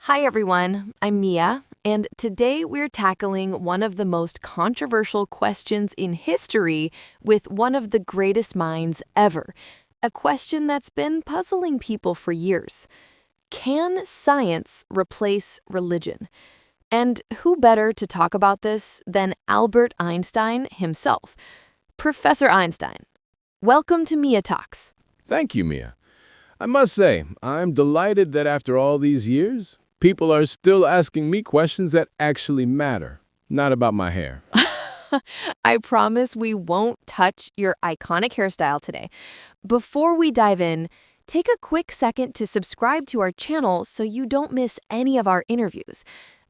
Hi everyone, I'm Mia, and today we're tackling one of the most controversial questions in history with one of the greatest minds ever. A question that's been puzzling people for years. Can science replace religion? And who better to talk about this than Albert Einstein himself? Professor Einstein, welcome to Mia Talks. Thank you, Mia. I must say, I'm delighted that after all these years, people are still asking me questions that actually matter, not about my hair. I promise we won't touch your iconic hairstyle today. Before we dive in, take a quick second to subscribe to our channel so you don't miss any of our interviews.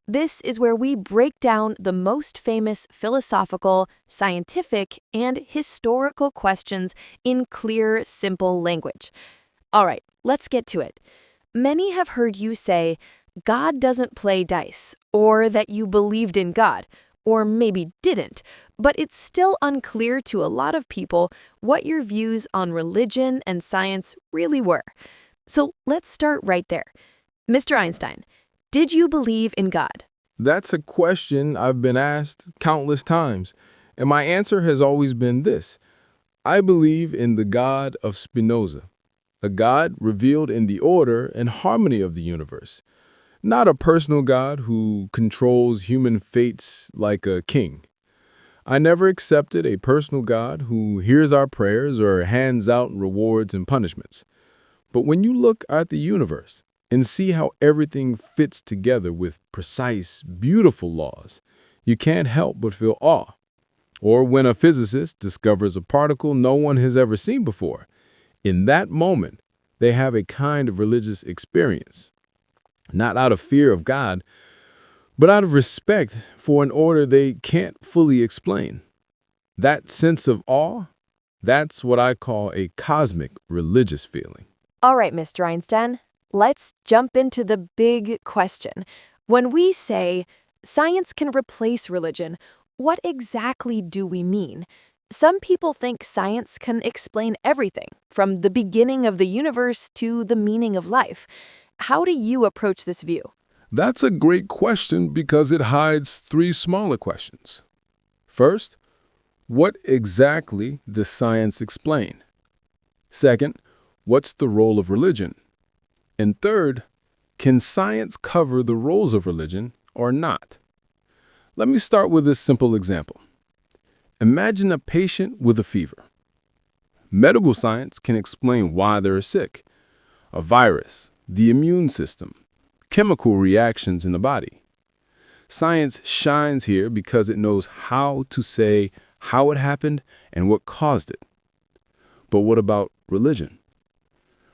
This is where we break down the most famous philosophical, scientific, and historical questions in clear, simple language. All right, let's get to it. Many have heard you say, God doesn't play dice, or that you believed in God, or maybe didn't, but it's still unclear to a lot of people what your views on religion and science really were. So let's start right there. Mr. Einstein, did you believe in God? That's a question I've been asked countless times, and my answer has always been this. I believe in the God of Spinoza, a God revealed in the order and harmony of the universe, not a personal God who controls human fates like a king. I never accepted a personal God who hears our prayers or hands out rewards and punishments. But when you look at the universe and see how everything fits together with precise, beautiful laws, you can't help but feel awe. Or when a physicist discovers a particle no one has ever seen before, in that moment, they have a kind of religious experience, not out of fear of God, but out of respect for an order they can't fully explain. That sense of awe, that's what I call a cosmic religious feeling. All right, Mr. Einstein, let's jump into the big question. When we say science can replace religion, what exactly do we mean? Some people think science can explain everything, from the beginning of the universe to the meaning of life. How do you approach this view? That's a great question because it hides three smaller questions. First, what exactly does science explain? Second, what's the role of religion? And third, can science cover the roles of religion or not? Let me start with this simple example. Imagine a patient with a fever. Medical science can explain why they're sick. A virus, the immune system, chemical reactions in the body. Science shines here because it knows how to say how it happened and what caused it. But what about religion?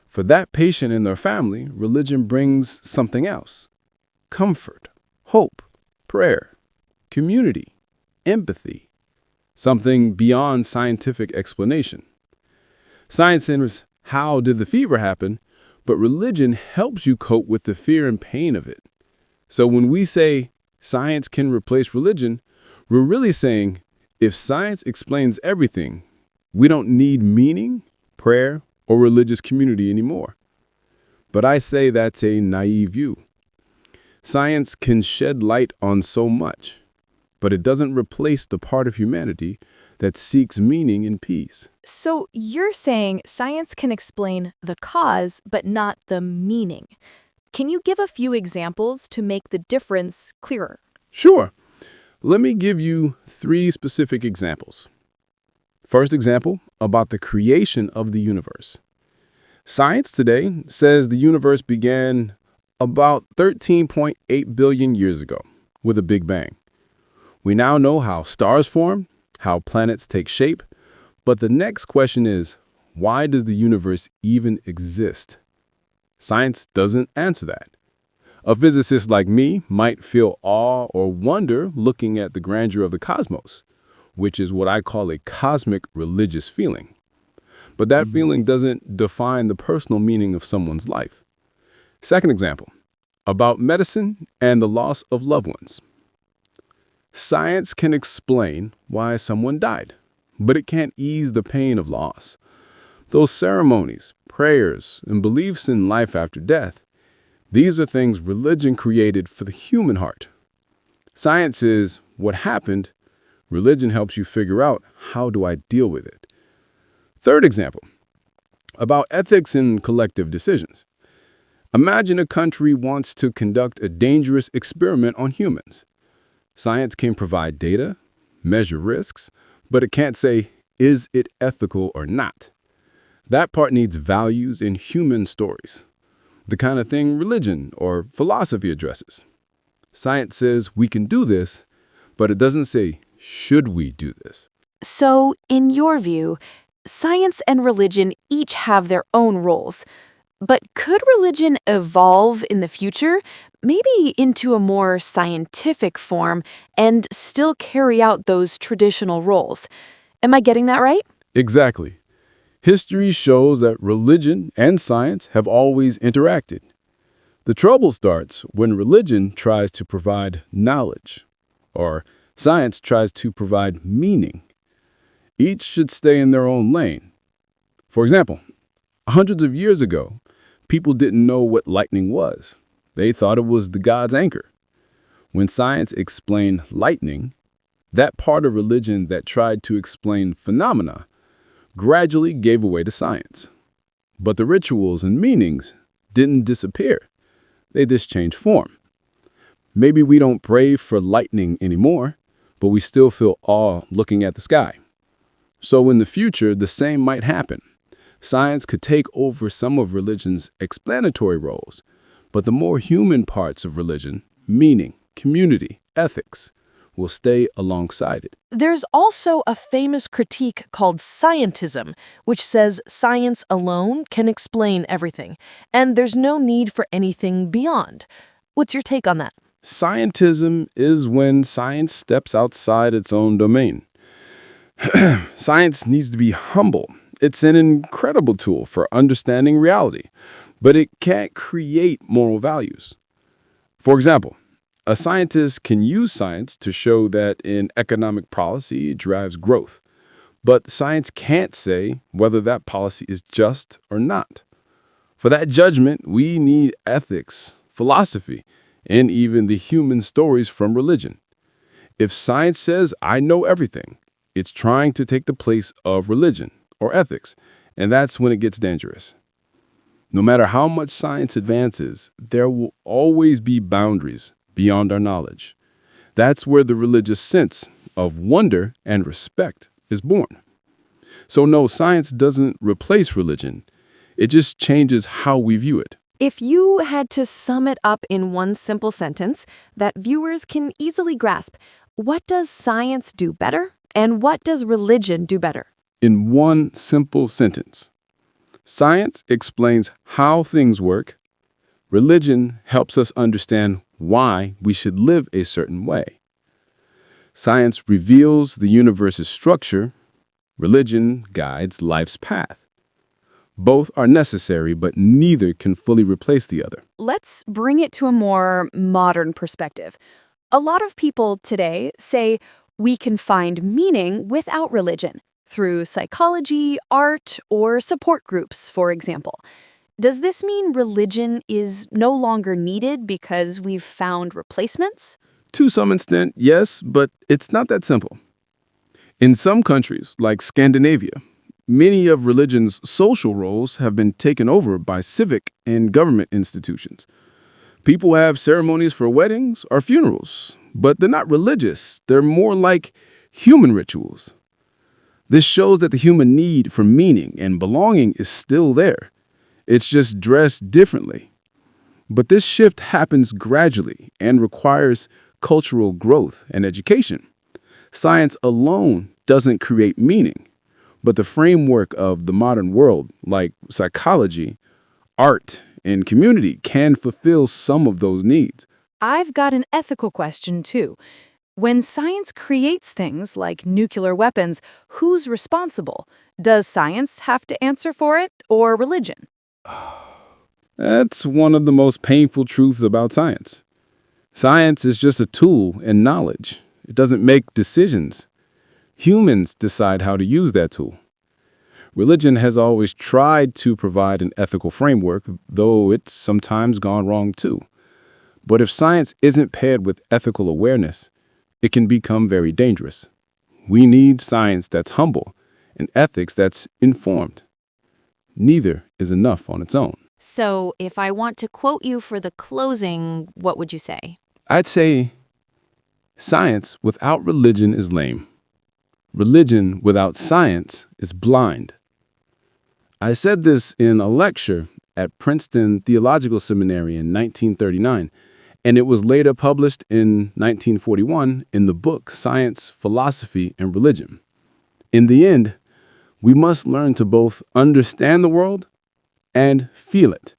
For that patient and their family, religion brings something else. Comfort, hope, prayer, community, empathy. Something beyond scientific explanation. Science centers how did the fever happen, but religion helps you cope with the fear and pain of it. So when we say science can replace religion, we're really saying if science explains everything, we don't need meaning, prayer, or religious community anymore. But I say that's a naive view. Science can shed light on so much, but it doesn't replace the part of humanity that seeks meaning and peace. So you're saying science can explain the cause, but not the meaning. Can you give a few examples to make the difference clearer? Sure. Let me give you three specific examples. First example, about the creation of the universe. Science today says the universe began about 13.8 billion years ago with a Big Bang. We now know how stars form, how planets take shape, but the next question is, why does the universe even exist? Science doesn't answer that. A physicist like me might feel awe or wonder looking at the grandeur of the cosmos, which is what I call a cosmic religious feeling. But that feeling doesn't define the personal meaning of someone's life. Second example, about medicine and the loss of loved ones. Science can explain why someone died, but it can't ease the pain of loss. Those ceremonies, prayers, and beliefs in life after death, These are things religion created for the human heart. Science is what happened. Religion helps you figure out, how do I deal with it? Third example, about ethics in collective decisions. Imagine a country wants to conduct a dangerous experiment on humans. Science can provide data, measure risks, but it can't say, is it ethical or not? That part needs values in human stories, the kind of thing religion or philosophy addresses. Science says we can do this, but it doesn't say, should we do this? So, in your view, science and religion each have their own roles. But could religion evolve in the future, maybe into a more scientific form, and still carry out those traditional roles? Am I getting that right? Exactly. History shows that religion and science have always interacted. The trouble starts when religion tries to provide knowledge, or science tries to provide meaning. Each should stay in their own lane. For example, hundreds of years ago, people didn't know what lightning was. They thought it was the god's anchor. When science explained lightning, that part of religion that tried to explain phenomena gradually gave away to science. But the rituals and meanings didn't disappear. They just changed form. Maybe we don't pray for lightning anymore, but we still feel awe looking at the sky. So in the future, the same might happen. Science could take over some of religion's explanatory roles, but the more human parts of religion, meaning, community, ethics, will stay alongside it. There's also a famous critique called Scientism, which says science alone can explain everything, and there's no need for anything beyond. What's your take on that? Scientism is when science steps outside its own domain. Science needs to be humble. It's an incredible tool for understanding reality, but it can't create moral values. For example, a scientist can use science to show that an economic policy drives growth, but science can't say whether that policy is just or not. For that judgment, we need ethics, philosophy, and even the human stories from religion. If science says, I know everything, it's trying to take the place of religion or ethics, and that's when it gets dangerous. No matter how much science advances, there will always be boundaries beyond our knowledge. That's where the religious sense of wonder and respect is born. So no, science doesn't replace religion. It just changes how we view it. If you had to sum it up in one simple sentence that viewers can easily grasp, what does science do better and what does religion do better? In one simple sentence, science explains how things work. Religion helps us understand why we should live a certain way. Science reveals the universe's structure. Religion guides life's path. Both are necessary, but neither can fully replace the other. Let's bring it to a more modern perspective. A lot of people today say we can find meaning without religion, through psychology, art, or support groups, for example. Does this mean religion is no longer needed because we've found replacements? To some extent, yes, but it's not that simple. In some countries, like Scandinavia, many of religion's social roles have been taken over by civic and government institutions. People have ceremonies for weddings or funerals, but they're not religious. They're more like human rituals. This shows that the human need for meaning and belonging is still there. It's just dressed differently. But this shift happens gradually and requires cultural growth and education. Science alone doesn't create meaning, but the framework of the modern world, like psychology, art, and community, can fulfill some of those needs. I've got an ethical question, too. When science creates things like nuclear weapons, who's responsible? Does science have to answer for it, or religion? That's one of the most painful truths about science. Science is just a tool and knowledge. It doesn't make decisions. Humans decide how to use that tool. Religion has always tried to provide an ethical framework, though it's sometimes gone wrong too. But if science isn't paired with ethical awareness, it can become very dangerous. We need science that's humble and ethics that's informed. Neither is enough on its own. So, if I want to quote you for the closing, what would you say? I'd say science without religion is lame. Religion without science is blind. I said this in a lecture at Princeton Theological Seminary in 1939, and it was later published in 1941 in the book Science, Philosophy, and Religion. In the end, we must learn to both understand the world and feel it.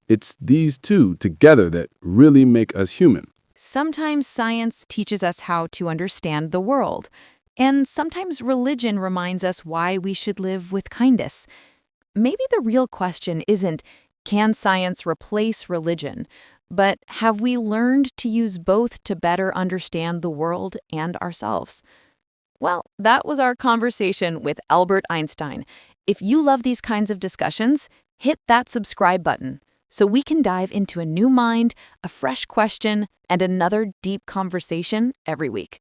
It's these two together that really make us human. Sometimes science teaches us how to understand the world, and sometimes religion reminds us why we should live with kindness. Maybe the real question isn't, can science replace religion? But have we learned to use both to better understand the world and ourselves? Well, that was our conversation with Albert Einstein. If you love these kinds of discussions, hit that subscribe button so we can dive into a new mind, a fresh question, and another deep conversation every week.